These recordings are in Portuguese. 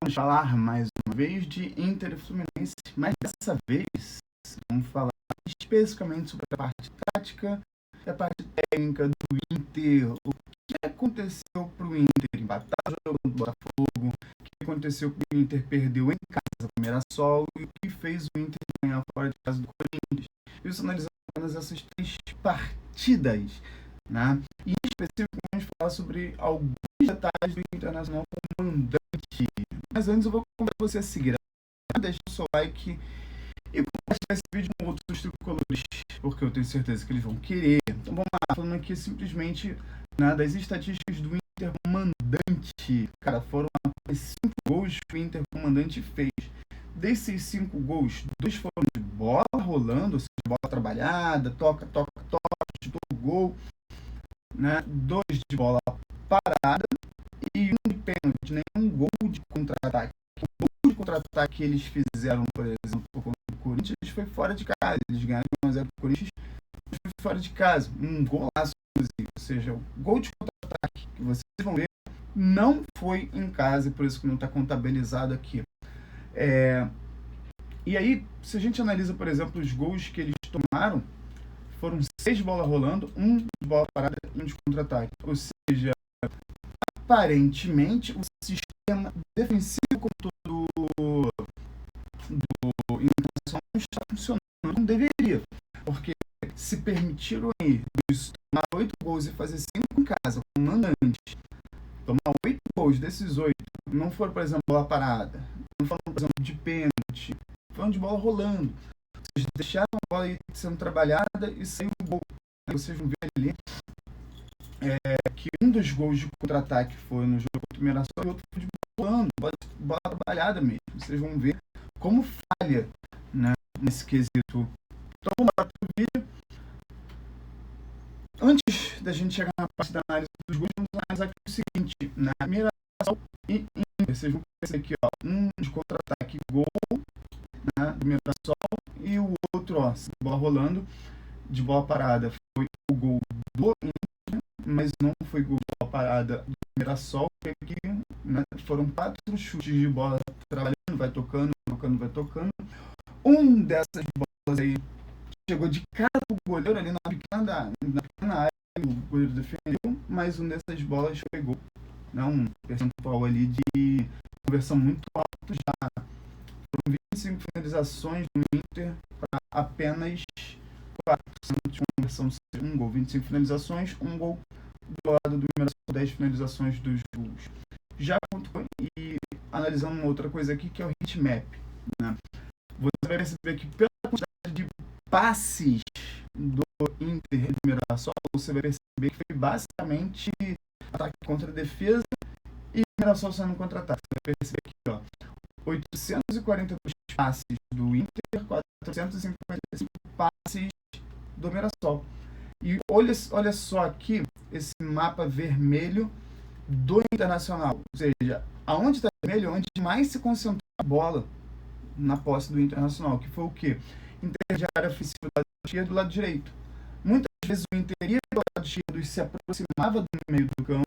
Vamos falar mais uma vez de Inter e Fluminense, mas dessa vez vamos falar especificamente sobre a parte tática e a parte técnica do Inter. O que aconteceu para o Inter empatar o jogo do Botafogo, o que aconteceu para o Inter perdeu em casa com o Mirassol e o que fez o Inter ganhar fora de casa do Corinthians. Isso analisando apenas essas 3 partidas, né? E em específico vamos falar sobre alguns detalhes do Internacional como mandante. Mas antes eu vou convidar você a seguir, deixa o seu like e compartilhar esse vídeo com outros tricolores, porque eu tenho certeza que eles vão querer. Então vamos lá, falando aqui simplesmente das estatísticas do Inter mandante. Cara, foram 5 gols que o Inter mandante fez. Desses 5 gols, 2 foram de bola rolando, ou seja, bola trabalhada, toca, chutou o gol, né? 2 de bola parada e 1 de pênalti, nenhum gol de contra-ataque. O gol de contra-ataque que eles fizeram, por exemplo, contra o Corinthians, foi fora de casa. Eles ganharam 1-0 do Corinthians, foi fora de casa. Um golaço, inclusive. Ou seja, o gol de contra-ataque que vocês vão ver não foi em casa, por isso que não está contabilizado aqui. E aí, se a gente analisa, por exemplo, os gols que eles tomaram, foram 6 de bola rolando, 1 de bola parada e 1 de contra-ataque. Ou seja, aparentemente, o sistema defensivo como do Internacional não está funcionando, não deveria. Porque se permitiram aí tomar 8 gols e fazer 5 em casa, com mandante, tomar 8 gols desses 8, não foram, por exemplo, bola parada, não foram, por exemplo, de pênalti, foram de bola rolando. Vocês deixaram a bola aí sendo trabalhada e saiu o gol. Vocês vão ver ali que um dos gols de contra-ataque foi no jogo contra o Mirassol e o outro foi de bola rolando, bola trabalhada mesmo. Vocês vão ver como falha, né, nesse quesito. Então vamos lá para o vídeo. Antes da gente chegar na parte da análise dos gols, vamos analisar aqui o seguinte, na Mirassol e Inter. Vocês vão perceber aqui, ó, um de contra-ataque gol, né, do Mirassol, e o outro, ó, bola rolando, de bola parada, foi o gol do Inter, mas não foi gol de bola parada do Mirassol, porque aqui, né, foram 4 chutes de bola trabalhando, vai tocando. Um dessas bolas aí chegou de cara pro goleiro ali na pequena área, o goleiro defendeu, mas um dessas bolas foi gol. Né, um percentual ali de conversão muito alto já. Foram 25 finalizações do Inter para apenas 4% de conversão, um gol. 25 finalizações, um gol do lado do Mirassol, 10 finalizações dos gols. Já contou, e analisando uma outra coisa aqui, que é o hitmap, né? Você vai perceber que pela quantidade de passes do Inter e do Mirassol, você vai perceber que foi basicamente ataque contra defesa e Mirassol sendo contra-ataque. Você vai perceber aqui, ó, 842 passes do Inter, 455 passes do Mirassol. E olha só aqui esse mapa vermelho do Internacional. Ou seja, aonde está vermelho, onde mais se concentrou a bola na posse do Internacional, que foi o quê? Inter de área ofensiva do lado esquerdo e do lado direito. Muitas vezes o Inter ia do lado esquerdo e se aproximava do meio do campo,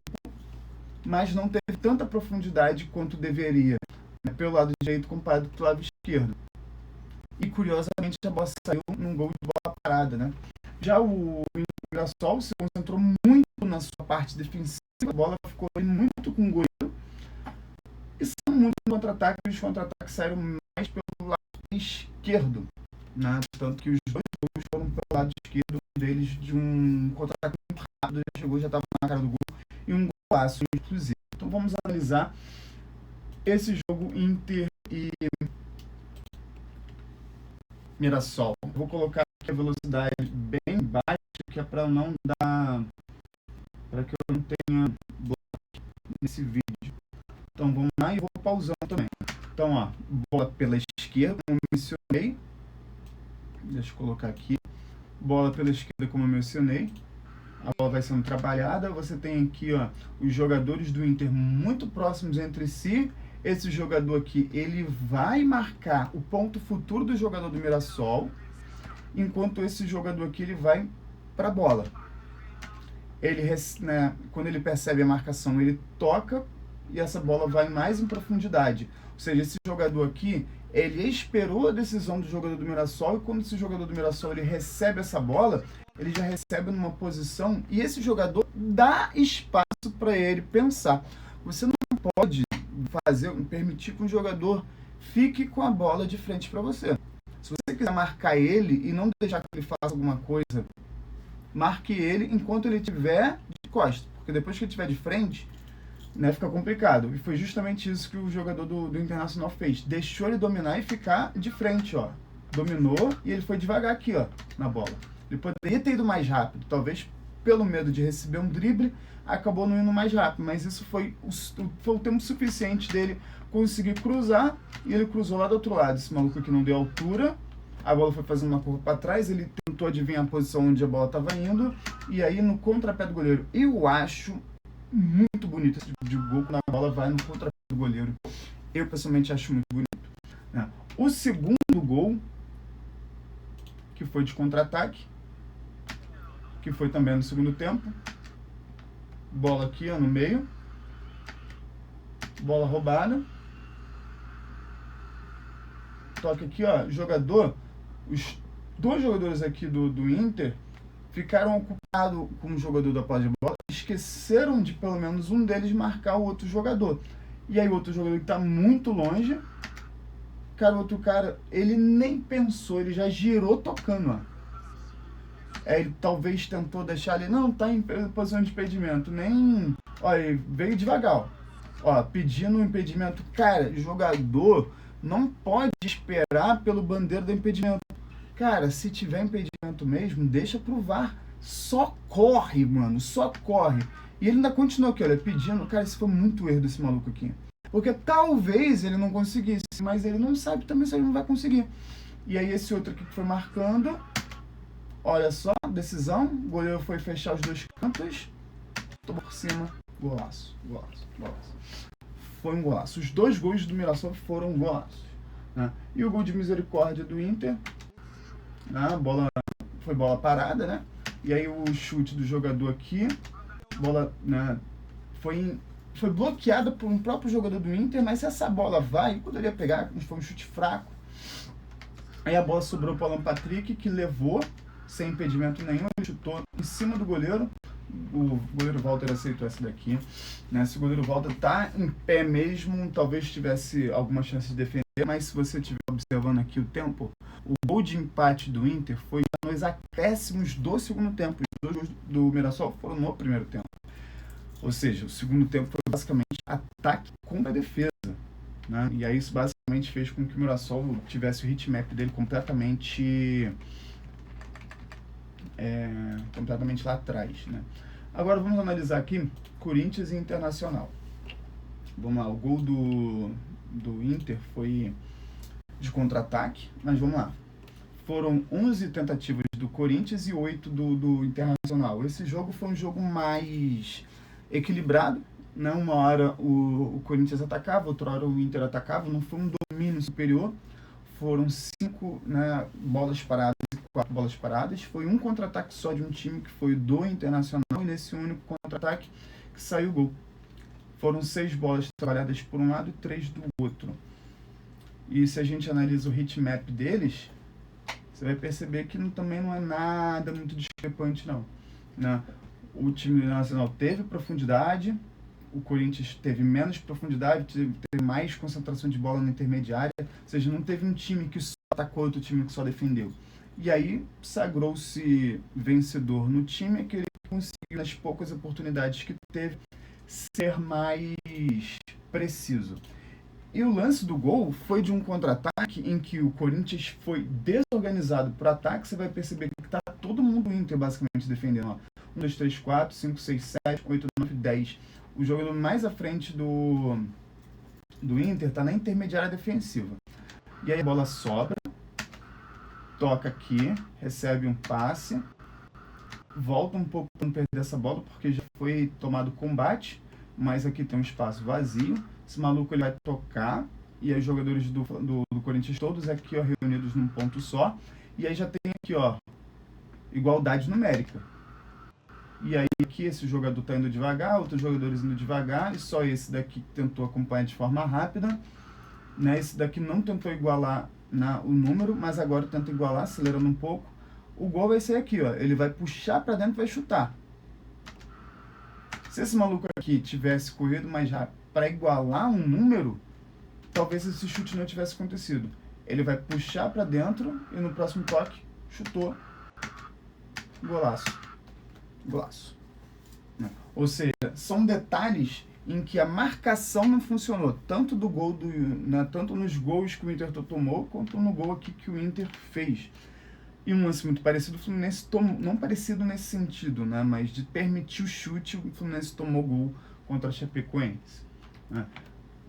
mas não teve tanta profundidade quanto deveria, né, pelo lado direito comparado pelo lado esquerdo. E curiosamente a bola saiu num gol de bola parada, né? Já o Mirassol se concentrou muito na sua parte defensiva, a bola ficou muito com o goleiro e são muito no contra-ataque, os contra-ataques saíram mais pelo lado esquerdo, né? Tanto que os 2 gols foram pelo lado esquerdo, um deles de um contra-ataque muito rápido, já chegou, já estava na cara do gol, e um golaço inclusive. Então vamos analisar esse jogo Inter e Mirassol. Eu vou colocar aqui a velocidade bem baixa, que é para não dar, para que eu não tenha bloco nesse vídeo. Então vamos lá e vou pausando também. Então, ó, bola pela esquerda, como eu mencionei. Deixa eu colocar aqui. Bola pela esquerda, como eu mencionei. A bola vai sendo trabalhada. Você tem aqui, ó, os jogadores do Inter muito próximos entre si. Esse jogador aqui, ele vai marcar o ponto futuro do jogador do Mirassol, enquanto esse jogador aqui, ele vai para a bola. Ele, né, quando ele percebe a marcação, ele toca e essa bola vai mais em profundidade. Ou seja, esse jogador aqui, ele esperou a decisão do jogador do Mirassol, e quando esse jogador do Mirassol ele recebe essa bola, ele já recebe numa posição, e esse jogador dá espaço para ele pensar. Você não pode permitir que um jogador fique com a bola de frente para você. Se você quiser marcar ele e não deixar que ele faça alguma coisa, marque ele enquanto ele estiver de costas, porque depois que ele estiver de frente, né, fica complicado. E foi justamente isso que o jogador do Internacional fez. Deixou ele dominar e ficar de frente, ó. Dominou e ele foi devagar aqui, ó, na bola. Ele poderia ter ido mais rápido, talvez pelo medo de receber um drible, acabou não indo mais rápido, mas isso foi o tempo suficiente dele conseguir cruzar, e ele cruzou lá do outro lado. Esse maluco aqui não deu altura, a bola foi fazendo uma curva para trás, ele tentou adivinhar a posição onde a bola estava indo, e aí no contrapé do goleiro, eu acho muito bonito esse tipo de gol, quando a bola vai no contrapé do goleiro. Eu pessoalmente acho muito bonito, né? O segundo gol, que foi de contra-ataque, que foi também no segundo tempo, bola aqui, ó, no meio, bola roubada, toque aqui, ó, os dois jogadores aqui do Inter ficaram ocupados com o jogador da posse de bola, esqueceram de pelo menos um deles marcar o outro jogador. E aí o outro jogador que está muito longe, cara, o outro cara, ele nem pensou, ele já girou tocando, ó. Ele talvez tentou deixar ele, não, tá em posição de impedimento, nem, ó, ele veio devagar, ó, pedindo um impedimento. Cara, jogador não pode esperar pelo bandeira do impedimento. Cara, se tiver impedimento mesmo, deixa pro VAR. Só corre, mano, só corre. E ele ainda continuou aqui, olha, pedindo. Cara, isso foi muito erro desse maluco aqui. Porque talvez ele não conseguisse, mas ele não sabe também se ele não vai conseguir. E aí esse outro aqui que foi marcando, olha só, decisão, o goleiro foi fechar os dois cantos, tô por cima, golaço, golaço, golaço. Foi um golaço. Os dois gols do Mirassol foram golaços, né? E o gol de misericórdia do Inter, né? Foi bola parada, né? E aí o chute do jogador aqui, bola, né, foi bloqueada por um próprio jogador do Inter, mas se essa bola vai, poderia pegar, foi um chute fraco. Aí a bola sobrou para o Alan Patrick, que levou sem impedimento nenhum, ele chutou em cima do goleiro. O goleiro Walter aceitou essa daqui, né? Se o goleiro Walter tá em pé mesmo, talvez tivesse alguma chance de defender, mas se você estiver observando aqui o tempo, o gol de empate do Inter foi nos acréscimos do segundo tempo. Os dois gols do Mirassol foram no primeiro tempo. Ou seja, o segundo tempo foi basicamente ataque contra a defesa, né? E aí isso basicamente fez com que o Mirassol tivesse o hitmap dele completamente lá atrás, né? Agora vamos analisar aqui Corinthians e Internacional. Vamos lá, o gol do Inter foi de contra-ataque, mas vamos lá. Foram 11 tentativas do Corinthians e 8 do Internacional. Esse jogo foi um jogo mais equilibrado, né? Uma hora o Corinthians atacava, outra hora o Inter atacava, não foi um domínio superior. Foram 5, né, bolas paradas e 4 bolas paradas. Foi um contra-ataque só de um time, que foi do Internacional, e nesse único contra-ataque que saiu o gol. Foram 6 bolas trabalhadas por um lado e 3 do outro. E se a gente analisa o hitmap deles, você vai perceber que também não é nada muito discrepante, não, né? O time do Nacional teve profundidade, o Corinthians teve menos profundidade, teve mais concentração de bola na intermediária, ou seja, não teve um time que só atacou, outro time que só defendeu. E aí sagrou-se vencedor no time, aquele que conseguiu, nas poucas oportunidades que teve, ser mais preciso. E o lance do gol foi de um contra-ataque em que o Corinthians foi desorganizado para o ataque. Você vai perceber que está todo mundo Inter basicamente defendendo, ó. 1, 2, 3, 4, 5, 6, 7, 8, 9, 10. O jogador mais à frente do Inter está na intermediária defensiva. E aí a bola sobra, toca aqui, recebe um passe, volta um pouco para não perder essa bola, porque já foi tomado combate, mas aqui tem um espaço vazio. Esse maluco ele vai tocar, e aí os jogadores do Corinthians todos aqui, ó, reunidos num ponto só. E aí já tem aqui, ó, igualdade numérica. E aí aqui esse jogador está indo devagar, outros jogadores indo devagar, e só esse daqui que tentou acompanhar de forma rápida, né? Esse daqui não tentou igualar o número, mas agora tenta igualar, acelerando um pouco. O gol vai ser aqui, ó. Ele vai puxar para dentro e vai chutar. Se esse maluco aqui tivesse corrido mais rápido para igualar um número, talvez esse chute não tivesse acontecido. Ele vai puxar para dentro e no próximo toque, chutou. Golaço. Golaço. Ou seja, são detalhes em que a marcação não funcionou, tanto do gol tanto nos gols que o Inter tomou, quanto no gol aqui que o Inter fez. E um lance muito parecido, o Fluminense tomou, não parecido nesse sentido, né, mas de permitir o chute, o Fluminense tomou gol contra a Chapecoense. Né.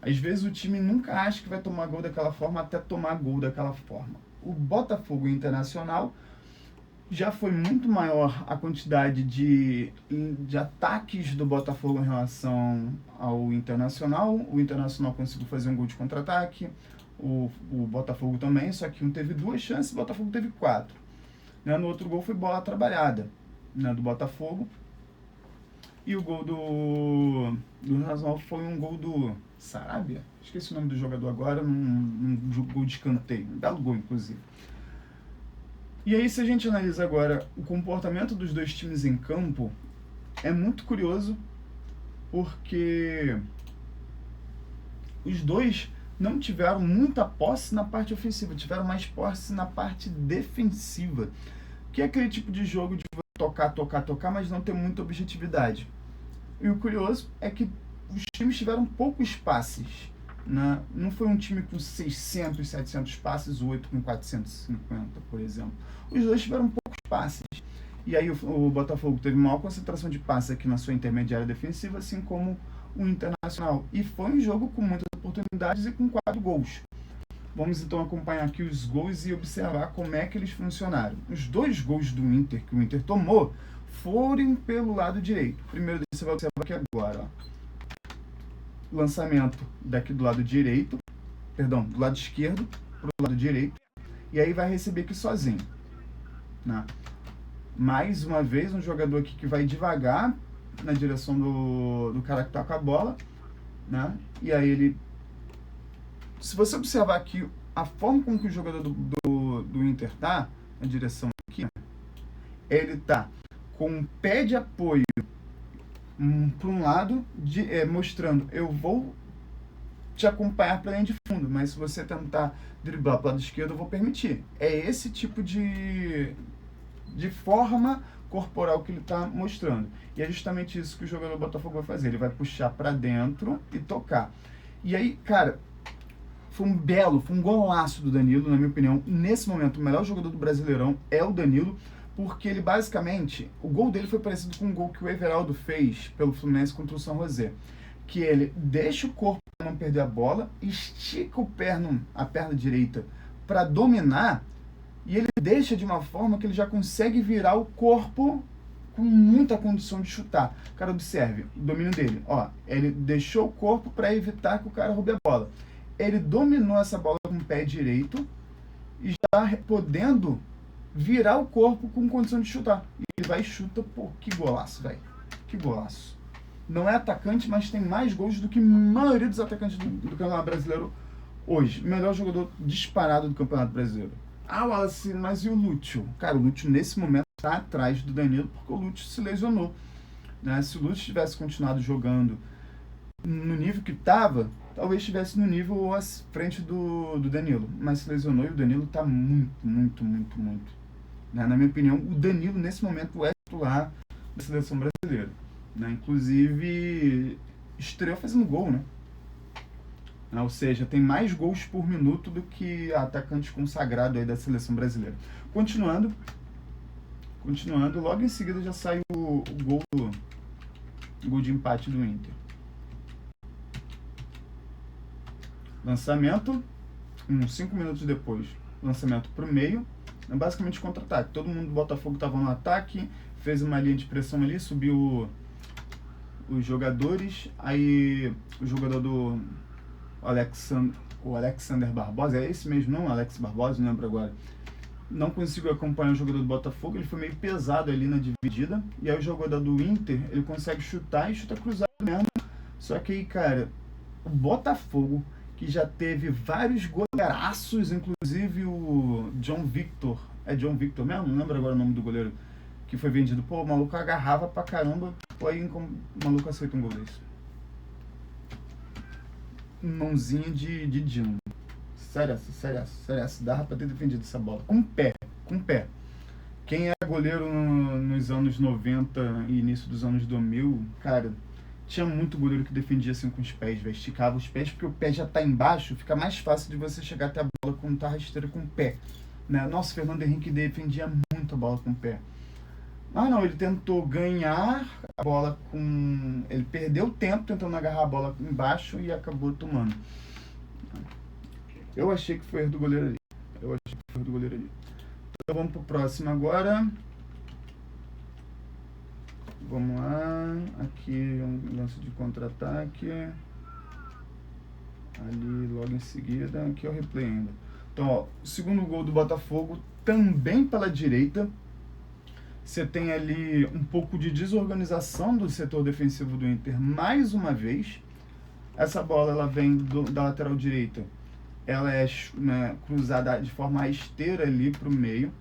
Às vezes o time nunca acha que vai tomar gol daquela forma até tomar gol daquela forma. O Botafogo Internacional já foi muito maior a quantidade de ataques do Botafogo em relação ao Internacional. O Internacional conseguiu fazer um gol de contra-ataque, o Botafogo também, só que um teve 2 chances, o Botafogo teve 4. Né? No outro gol foi bola trabalhada, né, do Botafogo. E o gol do Internacional foi um gol do Sarabia? Esqueci o nome do jogador agora, num gol de escanteio. Um belo gol, inclusive. E aí, se a gente analisa agora o comportamento dos dois times em campo, é muito curioso, porque os dois não tiveram muita posse na parte ofensiva, tiveram mais posse na parte defensiva, que é aquele tipo de jogo de tocar, mas não ter muita objetividade. E o curioso é que os times tiveram poucos passes. Né? Não foi um time com 600, 700 passes, o 8 com 450, por exemplo. Os dois tiveram poucos passes. E aí o Botafogo teve maior concentração de passes aqui na sua intermediária defensiva, assim como o Internacional. E foi um jogo com muitas oportunidades e com 4 gols. Vamos então acompanhar aqui os gols e observar como é que eles funcionaram. Os 2 gols do Inter que o Inter tomou foram pelo lado direito. Primeiro você vai observar aqui agora, ó. Lançamento daqui do lado direito, do lado esquerdo para o lado direito, e aí vai receber aqui sozinho. Né? Mais uma vez, um jogador aqui que vai devagar na direção do cara que tá com a bola, né? E aí ele, se você observar aqui a forma como que o jogador do Inter tá, na direção aqui, ele tá com o pé de apoio para um lado, mostrando, eu vou te acompanhar para dentro de fundo, mas se você tentar driblar para o lado esquerdo, eu vou permitir. É esse tipo de forma corporal que ele está mostrando. E é justamente isso que o jogador do Botafogo vai fazer. Ele vai puxar para dentro e tocar. E aí, cara, foi um golaço do Danilo, na minha opinião. Nesse momento, o melhor jogador do Brasileirão é o Danilo, porque ele basicamente, o gol dele foi parecido com o gol que o Everaldo fez pelo Fluminense contra o São José, que ele deixa o corpo para não perder a bola, estica a perna direita para dominar, e ele deixa de uma forma que ele já consegue virar o corpo com muita condição de chutar. Cara, observe o domínio dele, ó, ele deixou o corpo para evitar que o cara roube a bola. Ele dominou essa bola com o pé direito e já podendo virar o corpo com condição de chutar. E ele vai e chuta, pô, que golaço, velho. Que golaço. Não é atacante, mas tem mais gols do que a maioria dos atacantes do Campeonato Brasileiro hoje. Melhor jogador disparado do Campeonato Brasileiro. Ah, Wallace, mas e o Lúcio? Cara, o Lúcio nesse momento está atrás do Danilo, porque o Lúcio se lesionou. Né? Se o Lúcio tivesse continuado jogando no nível que estava, talvez estivesse no nível à frente do Danilo. Mas se lesionou e o Danilo está muito. Né? Na minha opinião, o Danilo nesse momento é titular da seleção brasileira. Né? Inclusive, estreou fazendo gol, né? Ou seja, tem mais gols por minuto do que atacante consagrado aí da seleção brasileira. Continuando, logo em seguida já sai o gol de empate do Inter. Lançamento, 5 minutos depois, lançamento para o meio, basicamente contra-ataque. Todo mundo do Botafogo estava no ataque, fez uma linha de pressão ali, subiu os jogadores, aí o jogador do Alexander Barbosa, é esse mesmo não? Alex Barbosa, não lembro agora. não conseguiu acompanhar o jogador do Botafogo, ele foi meio pesado ali na dividida, e aí o jogador do Inter, ele consegue chutar e chuta cruzado mesmo. Só que aí, cara, o Botafogo, que já teve vários goleiraços, inclusive o John Victor, é John Victor mesmo? Não lembro agora o nome do goleiro, que foi vendido. Pô, o maluco agarrava pra caramba, pô, aí o maluco aceita um gol desse. Mãozinha de Dino. Sério, dava pra ter defendido essa bola. Com o pé. Quem era goleiro nos anos 90 e início dos anos 2000, cara, tinha muito goleiro que defendia assim com os pés, velho. Esticava os pés porque o pé já tá embaixo, fica mais fácil de você chegar até a bola quando tá rasteira com o pé. Né? Nossa, Fernando Henrique defendia muito a bola com o pé. Ah não, ele tentou ganhar a bola com... Ele perdeu tempo tentando agarrar a bola embaixo e acabou tomando. Eu achei que foi erro do goleiro ali. Então vamos pro próximo agora. Vamos lá. Aqui um lance de contra-ataque. Ali logo em seguida. Aqui é o replay ainda. Então, ó, o segundo gol do Botafogo também pela direita. Você tem ali um pouco de desorganização do setor defensivo do Inter mais uma vez. Essa bola ela vem da lateral direita. Ela é, né, cruzada de forma rasteira ali para o meio.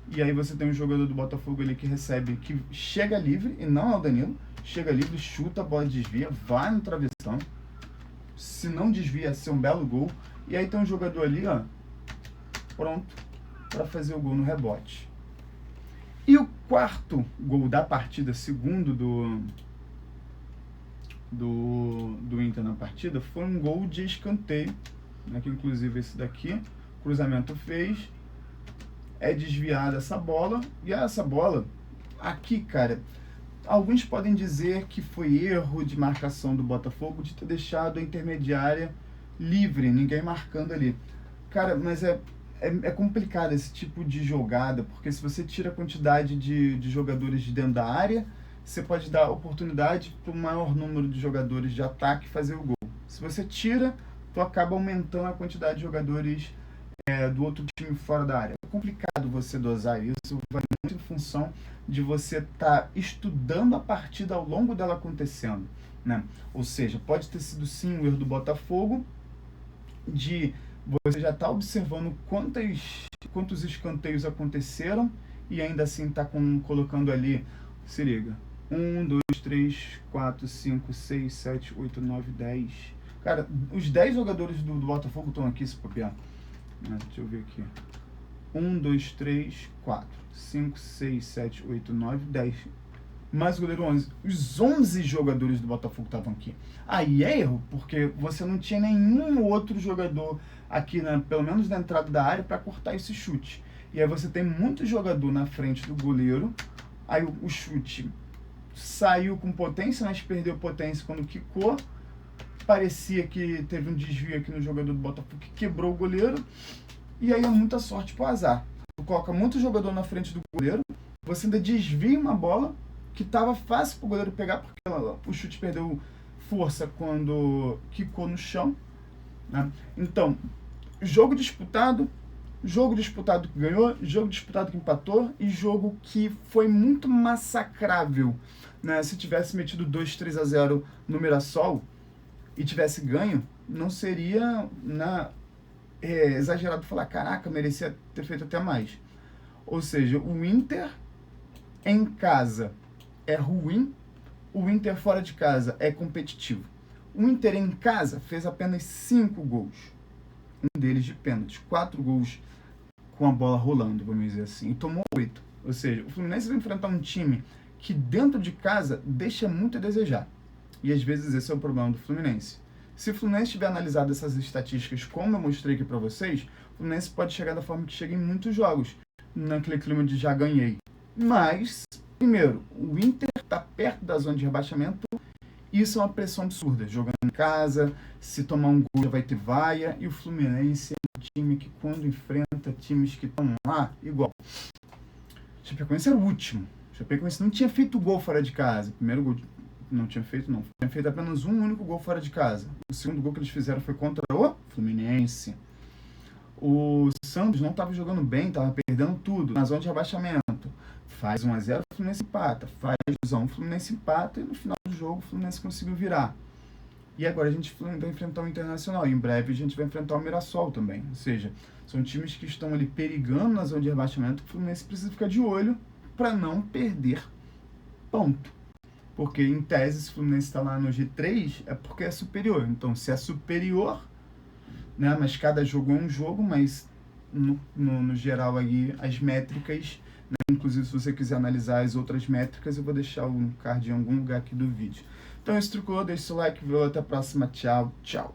E aí você tem um jogador do Botafogo ali que recebe, que chega livre, e não é o Danilo. Chega livre, chuta, a bola desvia, vai no travessão. Se não desvia, ser um belo gol. E aí tem um jogador ali, ó, pronto para fazer o gol no rebote. E o quarto gol da partida, segundo do Inter na partida, foi um gol de escanteio, né, que inclusive esse daqui, cruzamento fez, é desviada essa bola, e essa bola, aqui, cara, alguns podem dizer que foi erro de marcação do Botafogo de ter deixado a intermediária livre, ninguém marcando ali. Cara, mas é complicado esse tipo de jogada, porque se você tira a quantidade de jogadores de dentro da área, você pode dar oportunidade para o maior número de jogadores de ataque fazer o gol. Se você tira, tu acaba aumentando a quantidade de jogadores do outro time fora da área. É complicado você dosar isso, vai muito em função de você estar estudando a partida ao longo dela acontecendo, né? Ou seja, pode ter sido sim o erro do Botafogo, de você já está observando quantos escanteios aconteceram e ainda assim está colocando ali, se liga, 1, 2, 3, 4, 5, 6, 7, 8, 9, 10. Cara, os 10 jogadores do Botafogo estão aqui, se copiar. Deixa eu ver aqui. 1, 2, 3, 4, 5, 6, 7, 8, 9, 10. Mais o goleiro 11. Os 11 jogadores do Botafogo estavam aqui. Aí é erro, porque você não tinha nenhum outro jogador aqui, pelo menos na entrada da área, para cortar esse chute. E aí você tem muito jogador na frente do goleiro. Aí o chute saiu com potência, mas perdeu potência quando quicou. Parecia que teve um desvio aqui no jogador do Botafogo que quebrou o goleiro. E aí é muita sorte pro azar. Tu coloca muito jogador na frente do goleiro, você ainda desvia uma bola que estava fácil pro goleiro pegar, porque o chute perdeu força quando quicou no chão, né? Então, jogo disputado que ganhou, jogo disputado que empatou e jogo que foi muito massacrável, né? Se tivesse metido 2-3-0 no Mirassol e tivesse ganho, não seria exagerado falar, caraca, merecia ter feito até mais. Ou seja, o Inter em casa é ruim, o Inter fora de casa é competitivo. O Inter em casa fez apenas 5 gols, um deles de pênalti, 4 gols com a bola rolando, vamos dizer assim, e tomou 8. Ou seja, o Fluminense vai enfrentar um time que dentro de casa deixa muito a desejar. E às vezes esse é o problema do Fluminense. Se o Fluminense tiver analisado essas estatísticas como eu mostrei aqui para vocês, o Fluminense pode chegar da forma que chega em muitos jogos, naquele clima de já ganhei. Mas, primeiro, o Inter está perto da zona de rebaixamento, isso é uma pressão absurda. Jogando em casa, se tomar um gol já vai ter vaia, e o Fluminense é um time que quando enfrenta times que estão lá, igual. O Chapecoense era o último. O Chapecoense não tinha feito gol fora de casa. O primeiro gol não tinha feito, não. Tinha feito apenas um único gol fora de casa. O segundo gol que eles fizeram foi contra o Fluminense. O Santos não estava jogando bem, estava perdendo tudo na zona de rebaixamento. Faz 1-0, o Fluminense empata. Faz 2-1, o Fluminense empata. E no final do jogo, o Fluminense conseguiu virar. E agora a gente vai enfrentar o Internacional. E em breve a gente vai enfrentar o Mirassol também. Ou seja, são times que estão ali perigando na zona de rebaixamento. O Fluminense precisa ficar de olho para não perder ponto. Porque, em tese, se o Fluminense está lá no G3, é porque é superior. Então, se é superior, né, mas cada jogo é um jogo, mas no geral aí as métricas, né, inclusive se você quiser analisar as outras métricas, eu vou deixar um card em algum lugar aqui do vídeo. Então, esse tricolor, deixa o like, viu? Até a próxima. Tchau, tchau.